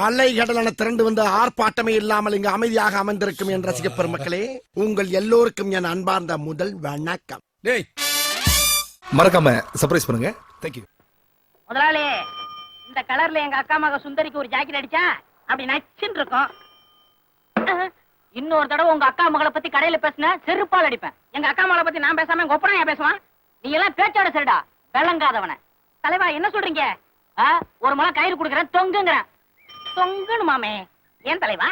அலைகடலான திரண்டு வந்து ஆர்ப்பாட்டமே இல்லாமல் இங்கு அமைதியாக அமர்ந்திருக்கும் என் ரசிக பெருமக்களே, உங்கள் எல்லோருக்கும் என் அன்பார்ந்த முதல் வணக்கம். டேய் மறக்காம சர்ப்ரைஸ் பண்ணுங்க. Thank you. முதலாளி, இந்த கலர்ல எங்க அக்கா மக சுந்தரிக்கு ஒரு ஜாக்கெட் அடிச்சா அப்படி நச்சுன்னு இருக்கும். இன்னொரு தடவை உங்க அக்கா மகளை பத்தி கடையில பேசின செருப்பால் அடிப்பேன். எங்க அக்கா மகளை பத்தி நான் பேசாம எங்க ஒப்பனையா பேசுவான். நீ எல்லாம் பேச்சோட சரிடா, விளங்காதவன. தலைவா என்ன சொல்றீங்க? ஒரு மலை கயிறு கொடுக்குறேன், தொங்குங்கிறேன். தொங்கணும் மாமே. ஏன் தலைவா?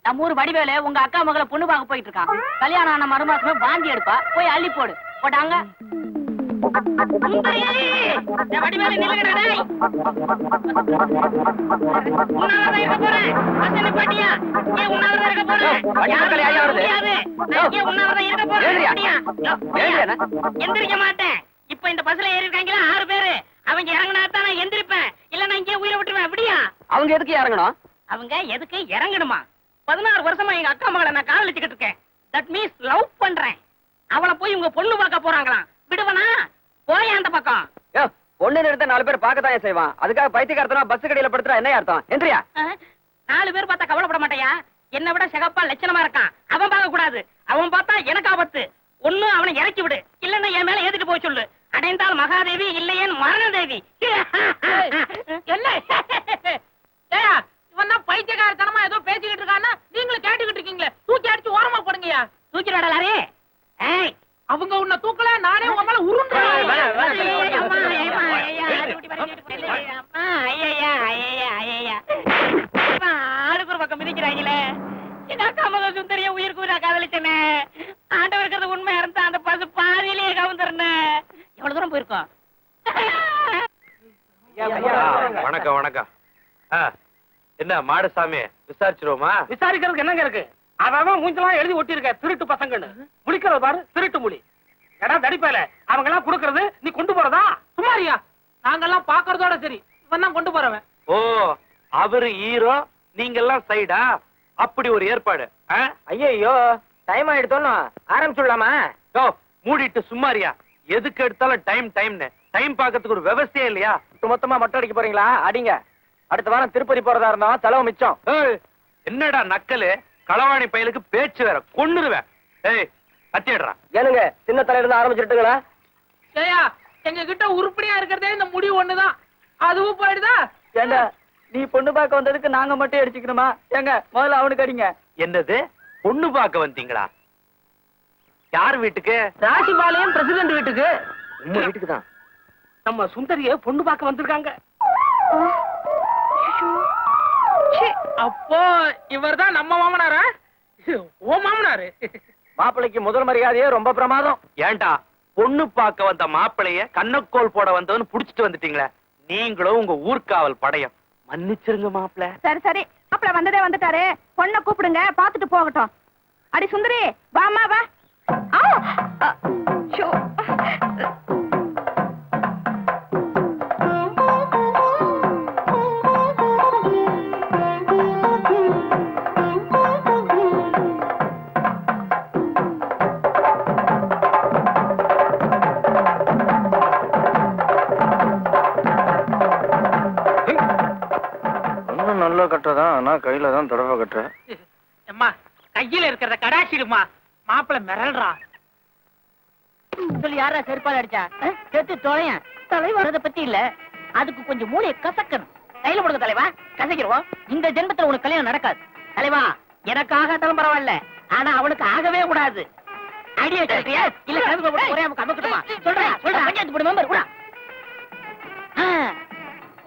நம்ம ஊர் வடிவேலு உங்க அக்கா மகளை பொண்ணு பார்க்க போயிட்டு இருக்கான். கல்யாணம் ஆன மறுமாசமே வாந்தி எடுப்பா, போய் அள்ளி போடு. போட்டாங்க. வடிவேலு நில்லுங்கடா டேய். உன்னாலதான் இருக்க போறேன். அசனு பாட்டியா, ஏன் உன்னாலதான் இருக்க போறேன்? யாருல ஐயா வருது? நான் ஏன் உன்னாலதான் இருக்க போறேன்? எந்திரிக்க மாட்டேன். இப்ப இந்த பஸ்ல ஏறி இருக்காங்களா 6 பேரு. அவங்க இறங்கினா தான் நான் எந்திரிப்பேன், இல்ல நான் இங்கே உயிரை விட்டுருவேன். அப்படியா? அவங்க எதுக்கு இறங்கணும்? அவங்க எதுக்கு இறங்கணுமா? 16 வருஷமா எங்க அக்கா மகளை நான் காதலிச்சுக்கிட்டு இருக்கேன். தட் மீன்ஸ் லவ் பண்றேன். அவளை போய் உங்க பொண்ணு பார்க்க போறாங்களாம். விடுவனா? போய் அந்த பக்கம். பொண்ணு நிறுத்த 4 பேர் பார்க்கத்தான் செய்வான். அதுக்காக பைத்தியக்காரத்தனா பஸ் கடையில படுத்துறா என்ன அர்த்தம்? எந்திரியா. 4 பேர் பார்த்தா கவலைப்பட மாட்டேயா? என்னை விட சிகப்பா லட்சணமா இருக்கான். அவன் பார்க்க கூடாது. அவன் பார்த்தா எனக்கு ஆபத்து. ஒண்ணு அவனை இறக்கி விடு, இல்லன்னா என் மேல ஏத்திட்டு போய் சொல்லு. அடைந்தால் மகாதேவி, இல்லையேன் மரணதேவி. என்ன இவன் தான் பைத்தியக்காரத்தனமா ஏதோ பேசிக்கிட்டு இருக்கான்னா நீங்களும் கேட்டுக்கிட்டு இருக்கீங்களே. தூக்கி அடிச்சு ஓரமா போடுங்கயா. தூக்கிடாடலாரே. அவங்க உன்னை தூக்கல, நானே உங்க மேல உருண்டுறேன். ஆளுக்கு ஒரு பக்கம் மிதிக்கிறாங்களே. எங்க அக்கா மக சுந்தரிய உயிருக்கு நான் காதலிச்சேனே. ஆண்டவர் இருக்கிறது உண்மை இருந்தா அந்த பசு பாதியிலேயே கவுந்துருந்தேன். எவ்வளவு தூரம் போயிருக்கோம்? வணக்கம் வணக்கம். என்ன மாடசாமி, விசாரிச்சிருவோமா? விசாரிக்கிறதுக்கு என்னங்க இருக்கு? அவன் மூஞ்செல்லாம் எழுதி ஒட்டி இருக்க திருட்டு பசங்கன்னு. முடிக்கிறது பாரு திருட்டு முடி. எடா தடிப்பையில அவங்க எல்லாம் குடுக்கறது நீ கொண்டு போறதா? சும்மாரியா, நாங்கெல்லாம் பாக்குறதோட சரி, இவன் தான் கொண்டு போறவன். ஓ, அவரு ஹீரோ, நீங்க எல்லாம் சைடா? அப்படி ஒரு ஏற்பாடு. ஐயோ டைம் ஆயிடுத்தோன்னு ஆரம்பிச்சுடலாமா? மூடிட்டு சும்மாரியா. எதுக்கு எடுத்தாலும் டைம் டைம்னு. டைம் பாக்கிறதுக்கு ஒரு விவசாயம் இல்லையா? மொத்தமா மொட்டை அடிக்க போறீங்களா? அடிங்க. அடுத்த வாரம் திருப்பதி போறதா இருந்தா செலவு மிச்சம். என்னடா நக்கலு? களவாணி பயலுக்கு பேச்சு வேற, கொன்னுருவேன். ஏய் கத்திடுறான். ஏனுங்க சின்ன தலையில இருந்து ஆரம்பிச்சுட்டுங்களா? சரியா, எங்க கிட்ட உருப்படியா இருக்கிறதே இந்த முடி ஒண்ணுதான். அதுவும் போயிடுதா? ஏண்டா நீ பொண்ணு பார்க்க வந்ததுக்கு நாங்க மட்டும் அடிச்சுக்கணுமா? ஏங்க முதல்ல அவனுக்கு அடிங்க. என்னது, பொண்ணு பார்க்க வந்தீங்களா? யார் வீட்டுக்கு? ராசிபாளையம் பிரசிடென்ட் வீட்டுக்கு. உங்க வீட்டுக்கு தான். நம்ம சுந்தரிய பொண்ணு பார்க்க வந்திருக்காங்க. அப்போ இவர்தான் நம்ம மாமனாரா? ஓ மாமனாரு. மாப்பிள்ளைக்கு முதல் மரியாதையே ரொம்ப பிரமாதம். ஏண்டா, பொண்ணு பார்க்க வந்த மாப்பிளைய கண்ணக்கோல் போட வந்தவன்னு புடிச்சிட்டு வந்துட்டீங்களே. நீங்களும் உங்க ஊர்காவல் படையம். மன்னிச்சிருங்க மாப்பிள. சரி சரி, மாப்பிள வந்ததே வந்துட்டாரு. பொண்ணை கூப்பிடுங்க, பாத்துட்டு போகட்டும். அடி சுந்தரி, வாமா வா. நல்லா கட்டுறதான், ஆனா கையில தான் தொடர்பு கட்டுற. அம்மா கையில இருக்கிறத கடாச்சிடுமா. மாப்பிள மிரல்றா. சொல்லி யாரா செருப்பால் அடிச்சா? செத்து தொலையன். தலைவரத பத்தி இல்ல, அதுக்கு கொஞ்சம் மூளையை கசக்கணும். கையில கொடுங்க தலைவா, கசக்கிடுவோம். இந்த ஜென்மத்துல உனக்கு கல்யாணம் நடக்காது. தலைவா, எனக்கு ஆகாட்டாலும் பரவாயில்ல, ஆனா அவனுக்கு ஆகவே கூடாது. ஐடியா சொல்றியா? இல்ல கலந்து கூட ஒரே கமக்கட்டுமா? சொல்றா சொல்றா, பஞ்சாயத்து போர்டு மெம்பர் கூட.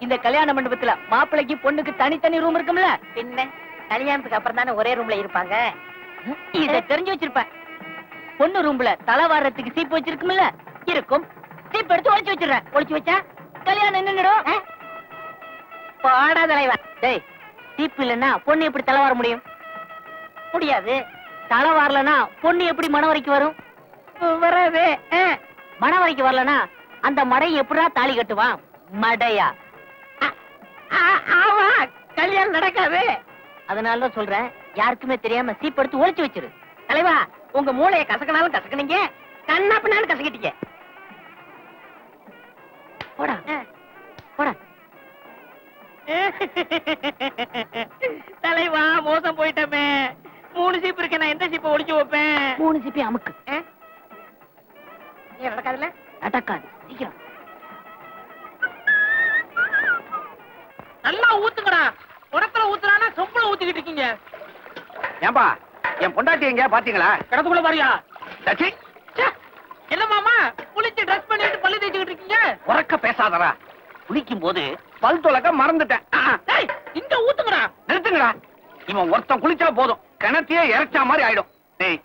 இந்த கல்யாண மண்டபத்துல மாப்பிள்ளைக்கு பொண்ணுக்கு தனித்தனி ரூம் இருக்கும்ல? பின்ன கல்யாணத்துக்கு அப்புறம் தானே ஒரே ரூம்ல இருப்பாங்க. இத தெரிஞ்சு வச்சிருப்பேன். பொண்ணு ரூம்ல தலை வாரத்துக்கு சீப்பு வச்சிருக்கும்ல? இருக்கும். சீப் எடுத்து ஒளிச்சு வச்சிடுறேன். ஒளிச்சு வச்சா கல்யாணம் நின்னுடும். பாடா தலைவா. டேய், சீப்பு இல்லன்னா பொண்ணு எப்படி தலை வார முடியும்? முடியாது. தலை வாரலனா பொண்ணு எப்படி மணவரைக்கு வரும்? வராது. மணவரைக்கு வரலனா அந்த மடை எப்படா தாலி கட்டுவான்? மடையா? ஆமா, கல்யாணம் நடக்காது. அதனால சொல்றேன், யாருக்குமே தெரியாம சீப் எடுத்து ஒளிச்சு வச்சிரு. தலைவா, உங்க மூளையை கசக்கினாலும் கசக்குனீங்க, கண்ணா பின்னாலும் கசக்கிட்டீங்க. போடா போடா. தலைவா மோசம் போயிட்டமே. 3 சீப்பு இருக்கு, நான் எந்த சீப்பை ஒளிச்சு வைப்பேன்? 3 சீப்பை அமுக்கு. ஏன் நடக்காதுல்ல? நடக்காது, சீக்கிரம். நல்லா ஊத்துங்கடா. உடத்துல ஊத்துறானா சொம்புல ஊத்திக்கிட்டு இருக்கீங்க. ஏன்பா என் பொண்டாட்டி எங்க பாத்தீங்களா? கிடத்துக்குள்ள பாரியா? தச்சி ச்சே, என்ன மாமா குளிச்சு ட்ரெஸ் பண்ணிட்டு பல்லு தேய்ச்சிக்கிட்டு இருக்கீங்க? உறக்க பேசாதடா. குளிக்கும் போது பல் துலக்க மறந்துட்டேன். டேய், இங்க ஊத்துங்கடா. நிறுத்துங்கடா. இவன் ஒருத்தன் குளிச்சா போதும், கிணத்தையே இறைச்சா மாதிரி ஆயிடும். டேய்,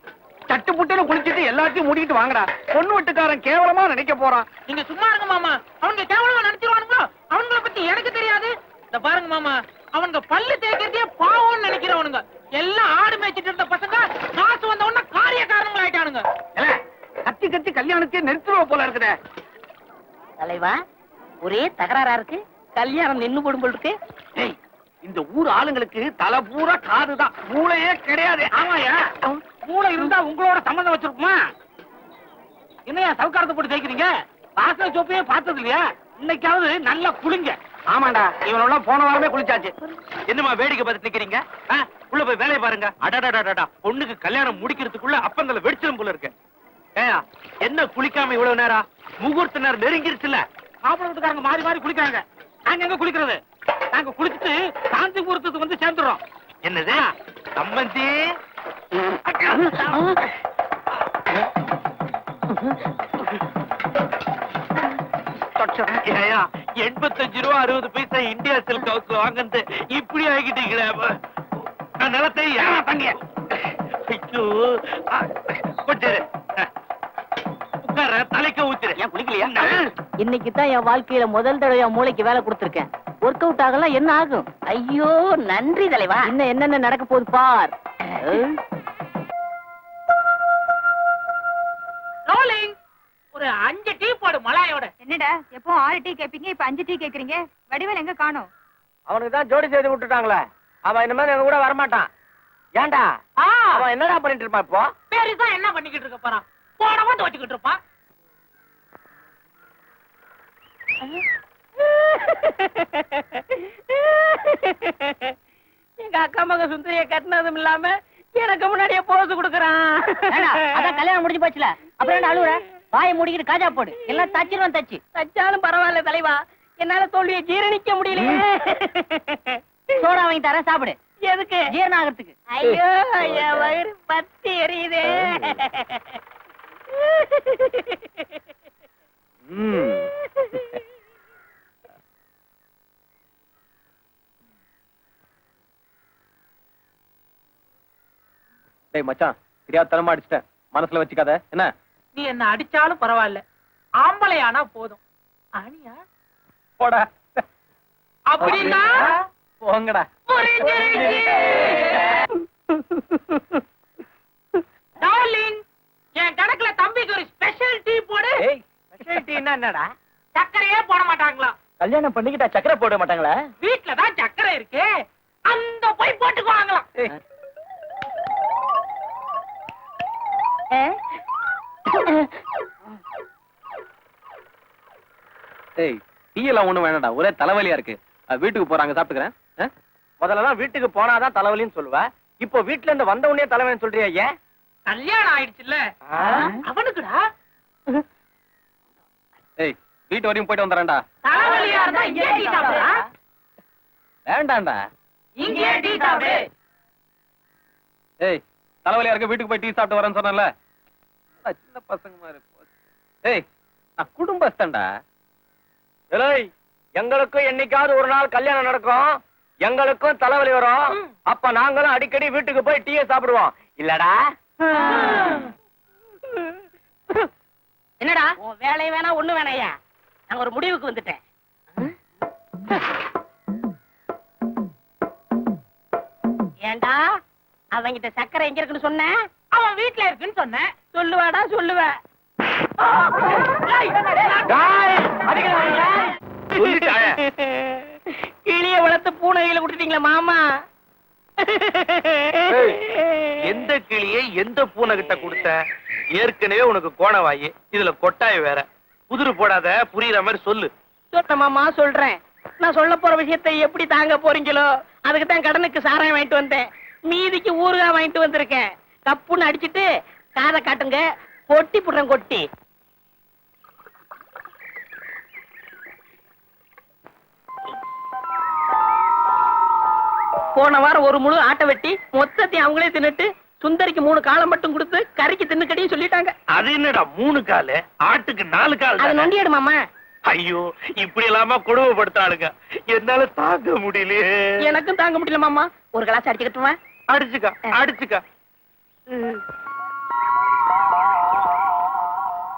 தட்டு புட்டுன்னு குளிச்சிட்டு எல்லாத்தையும் மூடிட்டு வாங்கடா. பொண்ணு வீட்டுக்காரன் கேவலமா நினைக்க போறான். நீங்க சும்மா இருங்க மாமா. அவனுங்க கேவலமா நினைச்சிருவானுங்களோ? அவங்கள பத்தி எனக்கு தெரியாது. இந்த பாருங்க மாமா, அவனுங்க பல்லு தேய்க்கிறதே பாவம்னு நினைக்கிறவனுங்க. எல்லாம் ஆடு மேய்ச்சிட்டு இருந்த பசங்க காசு வந்த உடனே காரியக்காரங்கள் ஆயிட்டானுங்க. கத்தி கத்தி கல்யாணத்தையே நிறுத்துவ போல இருக்குதே. தலைவா ஒரே தகராறா இருக்கு. கல்யாணம் நின்னு போடும் போல் இருக்கு. டேய், இந்த ஊர் ஆளுங்களுக்கு தலை பூரா காதுதான், மூளையே கிடையாது. ஆமாயா, மூளை இருந்தா உங்களோட சம்பந்தம் வச்சிருக்குமா? என்னையா சவுக்காரத்தை போட்டு தேய்க்கிறீங்க? வாசனை சோப்பையே பார்த்தது இல்லையா? இன்னைக்காவது நல்லா குளிங்க. ஆமாண்டா, இவனெல்லாம் போன வாரமே குளிச்சாச்சு. என்னமா வேடிக்கை பார்த்து நிக்கிறீங்க? உள்ள போய் வேலையை பாருங்க. அடடடடா, பொண்ணுக்கு கல்யாணம் முடிக்கிறதுக்குள்ள அப்பந்தல வெடிச்சிரும் போல இருக்கு. ஏயா, என்ன குளிக்காம இவ்வளவு நேரம்? முகூர்த்த நேரம் நெருங்கிருச்சுல. மாப்பிள்ளை வீட்டுக்காரங்க மாறி மாறி குளிக்கிறாங்க. நாங்க எங்க குளிக்கிறது? நாங்க குளிச்சுட்டு சாந்தி முகூர்த்தத்துக்கு வந்து சேர்ந்துடுறோம். என்னது சம்பந்தி? ஏயா, 85 ரூபா 60 பைசா இந்தியா சில்க் ஹவுஸ் வாங்குறது இப்படி ஆகிட்டீங்களே. நான் நிலத்தை ஏன் தங்க? ஐயோ, கொஞ்சம் இரு. உட்கார, தலைக்க ஊத்துரு. ஏன் குளிக்கலையா? இன்னைக்கு தான் என் வாழ்க்கையில முதல் தடவை என் மூளைக்கு வேலை கொடுத்திருக்கேன். ஒர்க் அவுட் ஆகலாம், என்ன ஆகும்? ஐயோ நன்றி தலைவா. இன்னும் என்னென்ன நடக்க போகுது பார். ரோலிங். ஒரு 5 டீ போடு மலாயோட. என்னடா எப்போ 6 டீ கேப்பீங்க, இப்ப 5 டீ கேக்குறீங்க? வடிவேல் எங்க காணோம்? அவனுக்கு தான் ஜோடி செய்து விட்டுட்டாங்களே. அவன் இந்த மாதிரி எங்க கூட வரமாட்டான். ஏன்டா அவன் என்னடா பண்ணிட்டு இருப்பான் இப்போ? பெருசா என்ன பண்ணிக்கிட்டு இருக்க போறான்? போடவா துவச்சுக்கிட்டு இருப்பான். எங்க அக்கா மக சுந்தரிய கட்டினதும் இல்லாம எனக்கு முன்னாடியே போஸ் கொடுக்கறான். அதான் கல்யாணம் முடிஞ்சு போச்சுல, அப்புறம் என்ன அழுவுற? வாயை மூடிக்கிட்டு காஜா போடு, எல்லாம் தச்சிருவான். தச்சாலும் பரவாயில்ல தலைவா, என்னால தோல்வியை ஜீரணிக்க முடியல. சோடா வாங்கி தரேன், சாப்பிடு. எதுக்கு? ஜீரணம் ஆகிறதுக்கு. ஐயோ என் வயிறு பத்தி எரியுதே. டேய் மச்சான், தெரியாதனமா அடிச்சிட்டேன், மனசுல வச்சுக்காத என்ன? நீ என்ன அடிச்சாலும் பரவாயில்ல, ஆம்பளையானா போதும். ஆனியா போடா. அப்படின்னா போங்கடா. டார்லிங், என் கணக்குல தம்பிக்கு ஒரு ஸ்பெஷல் டீ போடு. ஏய், ஸ்பெஷல் டீனா என்னடா? சக்கரையே போட மாட்டாங்களா? கல்யாணம் பண்ணிக்கிட்டா சக்கரை போட மாட்டாங்களா? வீட்டுல தான் சக்கரை இருக்கு, அந்த போய் போட்டுக்குவாங்களாம். ஏய், டீ எல்லாம் ஒண்ணும் வேணாம்டா, ஒரே தலைவலியா இருக்கு. வீட்டுக்கு போறாங்க, சாப்பிட்டுக்கிறேன். முதல்லலாம் வீட்டுக்கு போனாதான் தலைவலின்னு சொல்லுவ, இப்போ வீட்டுல இருந்து வந்த உடனே தலைவலின்னு சொல்றியா? ஏன்? கல்யாணம் ஆயிடுச்சுல்ல அவனுக்குடா. ஏய், வீட்டு வரையும் போயிட்டு வந்துறேன்டா. தலைவலியா இருந்தா இங்கே டீ சாப்பிடுறா. வேண்டாம்டா, இங்கே டீ சாப்பிடு. ஏய், தலைவலியா இருக்கு, வீட்டுக்கு போய் டீ சாப்பிட்டு வரேன்னு சொன்னேன்ல. சின்ன பசங்க மாதிரி. ஏய், நான் குடும்பஸ்தன்டா. ஏய், எங்களுக்கும் என்னைக்காவது ஒரு நாள் கல்யாணம் நடக்கும், எங்களுக்கும் தலைவலி வரும். அப்ப நாங்களும் அடிக்கடி வீட்டுக்கு போய் டீயை சாப்பிடுவோம் இல்லடா? என்னடா உன் வேலையை வேணா ஒண்ணு வேணையா? நான் ஒரு முடிவுக்கு வந்துட்டேன். ஏண்டா அவங்கிட்ட சக்கரை எங்க இருக்குன்னு சொன்ன? அவன் வீட்டுல இருக்குன்னு சொன்னேன். சொல்லுவாடா சொல்லுவ. கிளிய வளர்த்து பூனைகளை விட்டுட்டீங்களா மாமா? எந்த கிளியை எந்த பூனை கிட்ட கொடுத்த? ஏற்கனவே உனக்கு கோணவாயி, இதுல கொட்டாய் வேற. புதிரு போடாத, புரியுற மாதிரி சொல்லு. சொன்ன மாமா சொல்றேன். நான் சொல்ல போற விஷயத்தை எப்படி தாங்க போறீங்களோ அதுக்கு தான் கடனுக்கு சாராயம் வாங்கிட்டு வந்தேன். மீதிக்கு ஊறுகாய் வாங்கிட்டு வந்திருக்கேன். கப்புன்னு அடிச்சிட்டு காதை காட்டுங்க, கொட்டி புடுறேன் கொட்டி. போன வாரம் ஒரு முழு ஆட்டை வெட்டி மொத்தத்தையும் அவங்களே தின்னுட்டு சுந்தரிக்கு 3 காலம் மட்டும் கொடுத்து கறிக்கு தின்னுக்கடியும் சொல்லிட்டாங்க. அது என்னடா 3 காலு, ஆட்டுக்கு 4 கால். அது நொண்டியாடு மாமா. ஐயோ, இப்படி இல்லாம கொடுமைப்படுத்தாளுங்க, என்னால தாங்க முடியலையே. எனக்கும் தாங்க முடியல மாமா. ஒரு கிளாஸ் அடிச்சுக்கிட்டுமா? அடிச்சுக்கா அடிச்சுக்கா.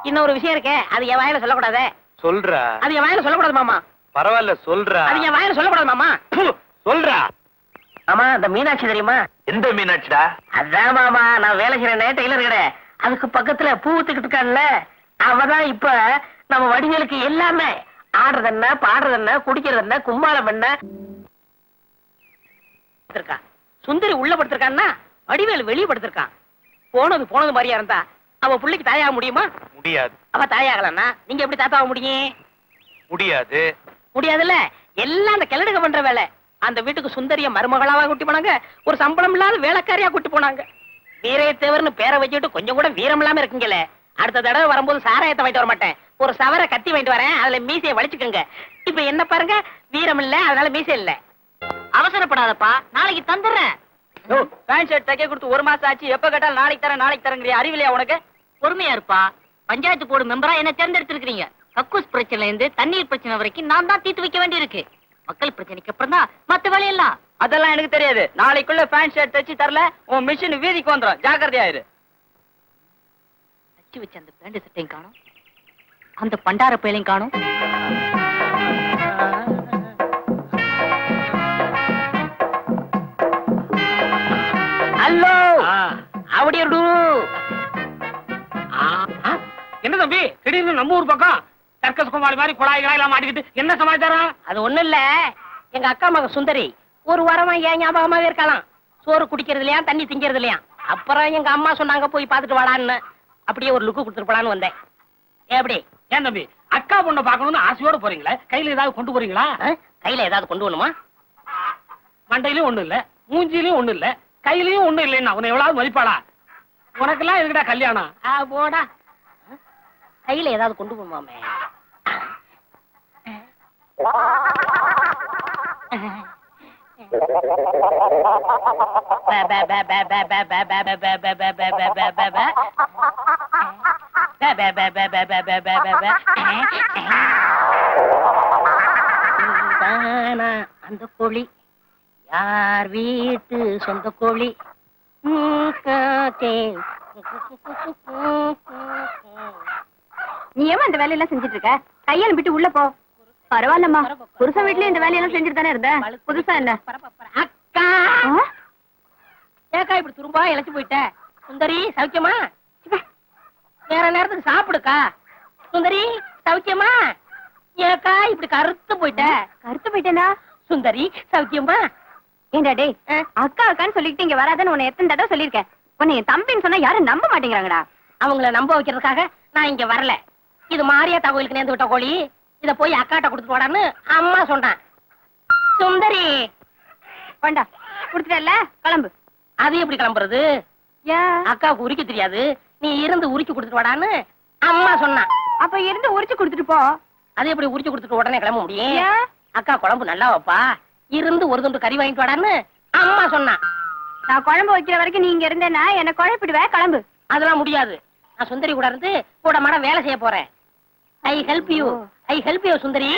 இன்னொரு விஷயம் இருக்கே, அது என் வாயில சொல்லக்கூடாதே. சொல்றா. அது என் வாயில சொல்லக்கூடாது மாமா. பரவாயில்ல சொல்றா. அது என் வாயில சொல்லக்கூடாது மாமா. சொல்றா. ஆமா, அந்த மீனாட்சி தெரியுமா? எந்த மீனாட்சிடா? அதான் மாமா, நான் வேலை செய்யறேன் டெய்லர் கடை, அதுக்கு பக்கத்துல பூ வித்துக்கிட்டு இருக்கான்ல, அவதான் இப்ப நம்ம வடிவேலுக்கு எல்லாமே. ஆடுறது என்ன, பாடுறது என்ன, குடிக்கிறது என்ன, கும்மாளம் என்ன. சுந்தரி உள்ள படுத்திருக்கான்னா வடிவேலு வெளியே படுத்திருக்கான். போனது மாதிரியா இருந்தா அவ புள்ளைக்கு தாயாக முடியுமா? முடியாது. அவ தாயாகலன்னா நீங்க எப்படி தாத்தாக முடியும்? முடியாது. முடியாதுல்ல. எல்லாம் அந்த கிளடுக பண்ற வேலை. அந்த வீட்டுக்கு சுந்தரிய மருமகளாவா கூட்டி போனாங்க, ஒரு சம்பளம் இல்லாத வேலைக்காரியா கூட்டி போனாங்க. வீரத்தேவர்னு பேரை வச்சுட்டு கொஞ்சம் கூட வீரம் இல்லாம இருக்குங்களே. அடுத்த தடவை வரும்போது சாராயத்தை வாங்கிட்டு வர மாட்டேன், ஒரு சவர கத்தி வாங்கிட்டு வரேன், அதுல மீசையை வலிச்சுக்கோங்க. இப்ப என்ன பாருங்க, வீரம் இல்ல, அதனால மீசை இல்ல. அவசரப்படாதப்பா, நாளைக்கு தந்துடுறேன். பேண்ட் ஷர்ட் தைக்க கொடுத்து 1 மாசம் ஆச்சு, எப்ப கேட்டாலும் நாளைக்கு தரேங்கிறியா? அறிவிலையா உனக்கு? பொறுமையா இருப்பா. பஞ்சாயத்து போர்டு மெம்பரா என்ன தேர்ந்தெடுத்திருக்கீங்க. கக்கூஸ் பிரச்சனைல இருந்து தண்ணீர் பிரச்சனை வரைக்கும் நான் தான் தீர்த்து வைக்க வேண்டியிருக்கு. மக்கள் பிரச்சனைக்கு அப்புறம் தான் மத்த வேலையெல்லாம். அதெல்லாம் எனக்கு தெரியாது. நாளைக்குள்ள பேண்ட் ஷர்ட் தச்சு தரல உன் மிஷின் வீதிக்கு வந்துடும், ஜாக்கிரதையா இரு. தச்சு வச்ச அந்த பேண்ட் சட்டையும் காணும், அந்த பண்டார பயலையும் காணும். ஹலோ, அப்படியே என்ன தம்பி திடீர்னு நம்ம ஊர் பக்கம் சர்க்கஸ் குமாரி மாதிரி குழாய்களா எல்லாம் மாட்டிக்கிட்டு என்ன சமாச்சாரம்? அது ஒண்ணு இல்ல, எங்க அக்கா மக சுந்தரி ஒரு வாரமா ஏன் ஞாபகமாவே இருக்கலாம். சோறு குடிக்கிறது இல்லையா, தண்ணி திங்கிறது இல்லையா. அப்புறம் எங்க அம்மா சொன்னாங்க போய் பாத்துட்டு வாடான்னு. அப்படியே ஒரு லுக்கு கொடுத்துட்டு போலான்னு வந்தேன். எப்படி? ஏன் தம்பி அக்கா பொண்ணை பாக்கணும்னு ஆசையோட போறீங்களா? கையில ஏதாவது கொண்டு போறீங்களா? கையில ஏதாவது கொண்டு வரணுமா? மண்டையிலயும் ஒண்ணு இல்ல, மூஞ்சிலையும் ஒண்ணு இல்ல, கையிலயும் ஒண்ணு இல்லைன்னா உன்னை எவ்வளவு மதிப்பாளா? உனக்கெல்லாம் எதுக்குடா கல்யாணம்? போடா. கையில ஏதாவது கொண்டு போமாமே. அந்த கோழி யார் வீட்டு சொந்த கோழி? நீ ஏமா இந்த வேலையெல்லாம் செஞ்சுட்டு இருக்க? கையால விட்டு உள்ள போ. பரவாயில்லம்மா, புருஷன் வீட்லயும் இந்த வேலையெல்லாம் செஞ்சுட்டு தானே இருந்த. புதுசா என்ன? அக்கா, ஏக்கா இப்படி துரும்பா இழைச்சு போயிட்ட? சுந்தரி சௌக்கியமா? வேற நேரத்துக்கு சாப்பிடுக்கா. சுந்தரி சௌக்கியமா? ஏக்கா இப்படி கருத்து போயிட்ட? கருத்து போயிட்டேனா? சுந்தரி சௌக்கியமா? ஏண்டா டேய், அக்கா அக்கான்னு சொல்லிட்டு இங்க வராதன்னு உன்னை எத்தனை தடவை சொல்லிருக்கேன். உன்னை என் தம்பின்னு சொன்னா யாரும் நம்ப மாட்டேங்கிறாங்கடா. அவங்கள நம்ப வைக்கிறதுக்காக நான் இங்க வரல. இது மாரியாத்தா கோயிலுக்கு நேர்ந்து விட்ட கோழி, இத போய் அக்காட்ட கொடுத்துட்டு போடான்னு அம்மா சொன்னான். சுந்தரி வேண்டா, குடுத்துட்டல, கிளம்பு. அது எப்படி கிளம்புறது? அக்காவுக்கு உரிக்க தெரியாது, நீ இருந்து உரிச்சு கொடுத்துட்டு வாடான்னு அம்மா சொன்னான். அப்ப இருந்து உரிச்சு கொடுத்துட்டு போ. அது எப்படி உரிச்சு கொடுத்துட்டு உடனே கிளம்ப முடியும்? அக்கா குழம்பு நல்லா வைப்பா, இருந்து ஒரு துண்டு கறி வாங்கிட்டு வாடான்னு அம்மா சொன்னான். நான் குழம்பு வைக்கிற வரைக்கும் நீ இங்க இருந்தேன்னா என்ன குழப்பிடுவே, கிளம்பு. அதெல்லாம் முடியாது. நான் சுந்தரி கூட இருந்து கூட மாட வேலை செய்ய போறேன். I help you, I help you Sundari.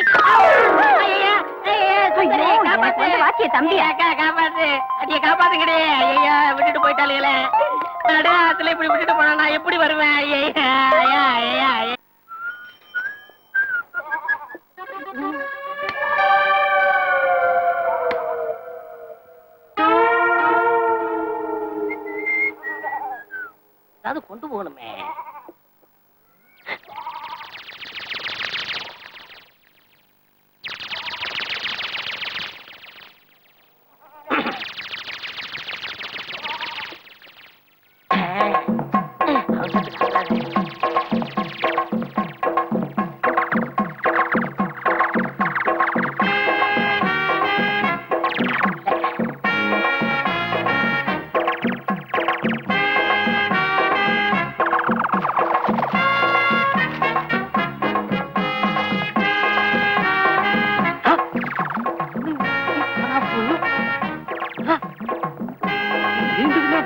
Sundari காப்பாத்து, வாக்கிய தம்பி, அக்கா காப்பாத்து, அடிய காப்பாத்துங்கடே. ஐயா விட்டுட்டு போயிட்டாளுங்களே, நடுத்துல இப்படி விட்டுட்டு போனா நான் எப்படி வருவேன்? ஐயா ஐயா ஐயா. ஏதாவது கொண்டு போகணுமே.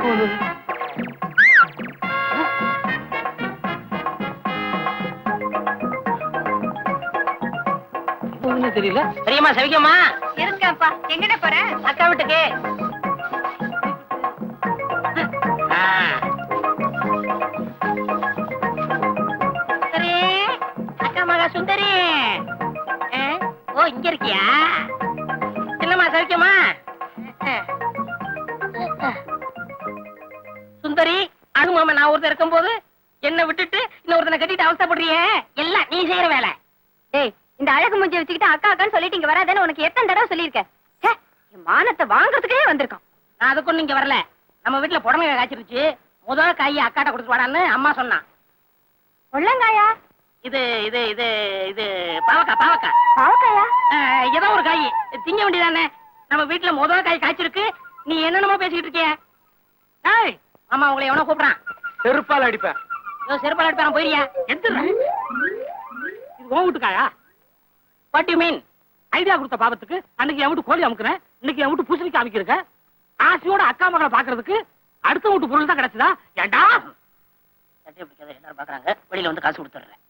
போகுது? போகுதுன்னு தெரியல. பெரியம்மா சவிக்கம்மா இருக்கேன்ப்பா. எங்கடா போற? அக்கா வீட்டுக்கு. சுந்தரி, அக்கா மகா சுந்தரி. ஓ இங்க இருக்கியா? என்னம்மா சவிக்கம்மா? சுந்தரி, அனுமாமா நான் ஒருத்தர் இருக்கும் போது என்ன விட்டுட்டு இன்னொருத்தனை கட்டிட்டு அவஸ்தைப்படுறியே, எல்லாம் நீ செய்யற வேலை. டேய், இந்த அழகு மூஞ்சி வச்சுக்கிட்டு அக்கா அக்கான்னு சொல்லிட்டு இங்க வராதேன்னு உனக்கு எத்தனை தடவை சொல்லியிருக்கேன். ச்சே, என் மானத்தை வாங்குறதுக்கே வந்திருக்கான். நான் அதுக்கு இங்க வரல. நம்ம வீட்டுல புடமை காய்ச்சிருச்சு, முதல் காய் அக்காட்ட கொடுத்து வாடான்னு அம்மா சொன்னான். உள்ளங்காயா? இது இது இது இது பாவக்கா பாவக்கா. பாவக்காயா? ஏதோ ஒரு காய் திங்க வேண்டியதானே. நம்ம வீட்டுல முதல் காய் காய்ச்சிருக்கு, நீ என்னென்னமோ பேசிக்கிட்டு இருக்கிய. ஏய் அம்மா உங்களை எவனோ கூப்பிடுறான். செருப்பால் அடிப்பேன். செருப்பால் அடிப்பான், போயிரியா? எந்திரா. இது உன் வீட்டுக்காயா? What you mean? ஐடியா கொடுத்த பாவத்துக்கு அன்னைக்கு என் வீட்டு கோழி அமுக்குறேன், இன்னைக்கு என் வீட்டு பூசணிக்கு அமைக்கிருக்க. ஆசையோட அக்கா மகளை பாக்குறதுக்கு அடுத்த வீட்டு பொருள் தான் கிடைச்சதா? ஏண்டா சட்டை பிடிக்காத எல்லாரும் பாக்குறாங்க, வெளியில வந்து காசு கொடுத்துடுறேன்.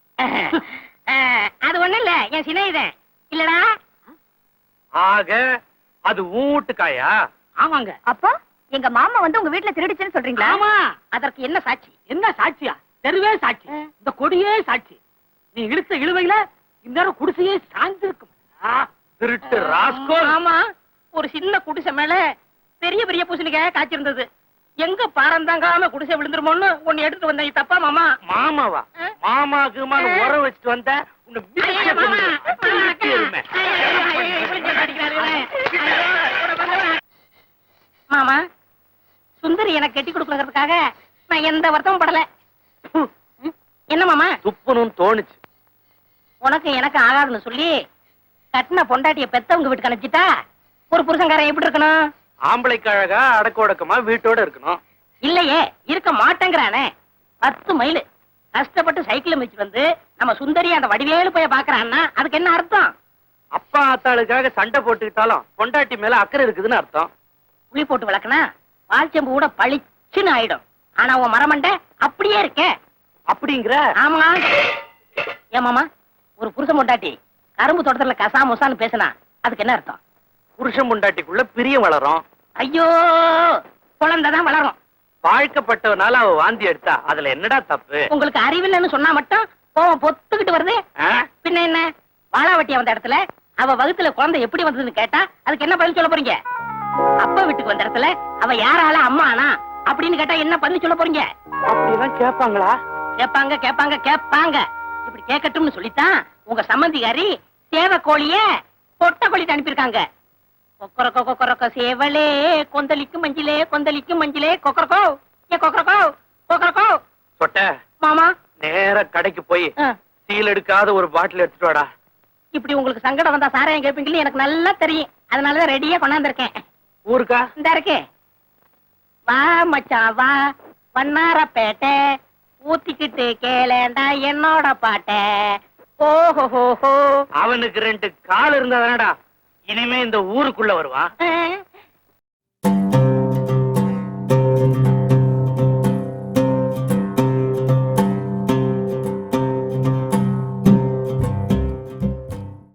அது ஒண்ணு இல்ல, என் சிநேகிதன் இல்லடா. ஆக அது உன் வீட்டுக்காயா? ஆமாங்க. அப்போ எங்க மாமா வந்து உங்க வீட்டுல திருடிச்சுன்னு சொல்றீங்களா? ஆமா. அதற்கு என்ன சாட்சி? என்ன சாட்சியா? தெருவே சாட்சி, இந்த கொடியே சாட்சி. நீ இழுத்த இழுவையில இந்நேரம் குடிசையே சாய்ந்திருக்கும். திருட்டு ராஸ்கோல். ஆமா, ஒரு சின்ன குடிசை மேல பெரிய பெரிய பூசணிக்காய காய்ச்சிருந்தது. எங்க பாரந்தாங்காம குடிசை விழுந்துருமோன்னு ஒன்னு எடுத்து வந்தேன். தப்பா மாமா? மாமாவா? மாமாக்கு உர வச்சுட்டு வந்த உன்னை ஐயோ, மாமா. மாமா, சுந்தரி எனக்கு கட்டி கொடுக்கறதுக்காக நான் எந்த வருத்தமும் படல. என்ன மாமா? துப்புனும் தோணுச்சு. உனக்கு எனக்கு ஆகாதுன்னு சொல்லி கட்டின பொண்டாட்டிய பெத்தவங்க வீட்டுக்கு அனுப்பிச்சிட்டா ஒரு புருஷன்காரன் எப்படி இருக்கணும்? ஆம்பளைக்கு அழகா அடக்க ஒடக்கமா வீட்டோட இருக்கணும். இல்லையே, இருக்க மாட்டேங்கிறானே. 10 மைல் கஷ்டப்பட்டு சைக்கிள் மிச்சு வந்து நம்ம சுந்தரி அந்த வடிவேலு போய் பாக்குறான்னா அதுக்கு என்ன அர்த்தம்? அப்பா ஆத்தாளுக்காக சண்டை போட்டுக்கிட்டாலும் பொண்டாட்டி மேல அக்கறை இருக்குதுன்னு அர்த்தம். புளி போட்டு விளக்குனா பால்ச்செம்பு கூட பளிச்சுன்னு ஆயிடும். ஆனா உன் மரமண்டை அப்படியே இருக்க. அப்படிங்கிற? ஆமா. ஏமாமா, ஒரு புருஷன் பொண்டாட்டி கரும்பு தோட்டத்துல கசா முசான்னு பேசினா அதுக்கு என்ன அர்த்தம்? புருஷன் பொண்டாட்டிக்குள்ள பிரியம் வளரும். ஐயோ, குழந்தைதான் வளரும். வாழ்க்கப்பட்டவனால அவ வாந்தி எடுத்தா அதுல என்னடா தப்பு? உங்களுக்கு அறிவில்லைன்னு சொன்னா மட்டும் கோவம் பொத்துக்கிட்டு வருது. ஆ? பின்ன என்ன, வாழாவட்டி வந்த இடத்துல அவ வகுத்துல குழந்தை எப்படி வந்ததுன்னு கேட்டா அதுக்கு என்ன பதில் சொல்ல போறீங்க? அப்பா வீட்டுக்கு வந்த இடத்துல அவ யாரால அம்மா ஆனா அப்படின்னு கேட்டா என்ன பதில் சொல்ல போறீங்க? அப்படிதான் கேட்பாங்களா? கேட்பாங்க கேட்பாங்க கேட்பாங்க. இப்படி கேட்கட்டும்னு சொல்லித்தான் உங்க சம்பந்திகாரி சேவ கோழிய பொட்ட கோழிட்டு அனுப்பியிருக்காங்க. கொக்கரக்கோ கொக்கரக்கோ சேவலே கொந்தளிக்கும் மஞ்சிலே கொந்தளிக்கும் மஞ்சிலே கொக்கரக்கோ ஏ கொக்கரக்கோ கொக்கரக்கோ. சொட்ட மாமா, நேர கடைக்கு போய் ஆ, சீல் எடுக்காத ஒரு பாட்டில் எடுத்துட்டு வாடா. இப்படி உங்களுக்கு சங்கடம் வந்தா சாராயம் கேட்பீங்கன்னு எனக்கு நல்லா தெரியும். அதனாலதான் ரெடியா கொண்டாந்துருக்கேன். ஊருக்கா? இந்த இருக்கு. வா மச்சான் வா, வண்ணாரப்பேட்டை ஊத்திக்கிட்டு கேளேண்டா என்னோட பாட்ட. ஓஹோ. அவனுக்கு 2 கால் இருந்தா தானடா இனிமே இந்த ஊருக்குள்ள வருவான்.